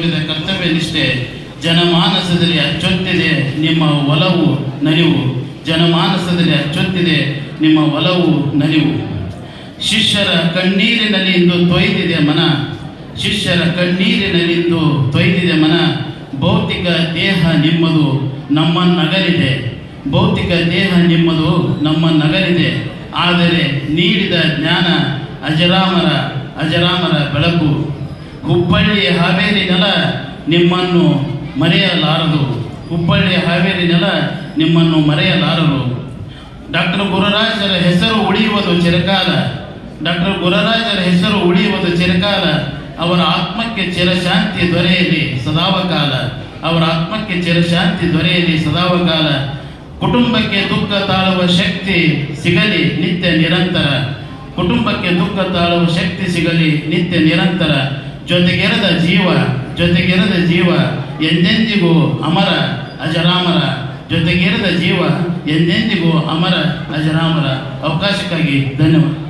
ತೋರಿದ ಕರ್ತವ್ಯ ನಿಷ್ಠೆ ಜನಮಾನಸದಲ್ಲಿ ಅಚ್ಚೊತ್ತಿದೆ ನಿಮ್ಮ ಒಲವು ನಲಿವು. ಜನಮಾನಸದಲ್ಲಿ ಅಚ್ಚೊತ್ತಿದೆ ನಿಮ್ಮ ಒಲವು ನಲಿವು. ಶಿಷ್ಯರ ಕಣ್ಣೀರಿನಲ್ಲಿ ಇಂದು ತೊಯ್ದಿದೆ ಮನ. ಶಿಷ್ಯರ ಕಣ್ಣೀರಿನಲ್ಲಿ ಇಂದು ತೊಯ್ದಿದೆ ಮನ. ಭೌತಿಕ ದೇಹ ನಿಮ್ಮದು ನಮ್ಮನ್ನಗಲಿದೆ. ಭೌತಿಕ ದೇಹ ನಿಮ್ಮದು ನಮ್ಮನ್ನಗಲಿದೆ. ಆದರೆ ನೀಡಿದ ಜ್ಞಾನ ಅಜರಾಮರ ಬೆಳಕು. ಹುಬ್ಬಳ್ಳಿ ಹಾವೇರಿ ನೆಲ ನಿಮ್ಮನ್ನು ಮರೆಯಲಾರದು. ಹುಬ್ಬಳ್ಳಿ ಹಾವೇರಿ ನೆಲ ನಿಮ್ಮನ್ನು ಮರೆಯಲಾರದು. ಡಾಕ್ಟರ್ ಗುರುರಾಜರ ಹೆಸರು ಉಳಿಯುವುದು ಚಿರಕಾಲ. ಡಾಕ್ಟರ್ ಗುರುರಾಜರ ಹೆಸರು ಉಳಿಯುವುದು ಚಿರಕಾಲ. ಅವರ ಆತ್ಮಕ್ಕೆ ಚಿರಶಾಂತಿ ದೊರೆಯಲಿ ಸದಾವಕಾಲ. ಅವರ ಆತ್ಮಕ್ಕೆ ಚಿರಶಾಂತಿ ದೊರೆಯಲಿ ಸದಾವಕಾಲ. ಕುಟುಂಬಕ್ಕೆ ದುಃಖ ತಾಳುವ ಶಕ್ತಿ ಸಿಗಲಿ ನಿತ್ಯ ನಿರಂತರ. ಕುಟುಂಬಕ್ಕೆ ದುಃಖ ತಾಳುವ ಶಕ್ತಿ ಸಿಗಲಿ ನಿತ್ಯ ನಿರಂತರ. ಜೊತೆಗೆರೆದ ಜೀವ ಎಂದೆಂದಿಗೂ ಅಮರ ಅಜರಾಮರ. ಜೊತೆಗೆರೆದ ಜೀವ ಎಂದೆಂದಿಗೂ ಅಮರ ಅಜರಾಮರ. ಅವಕಾಶಕ್ಕಾಗಿ ಧನ್ಯವಾದ.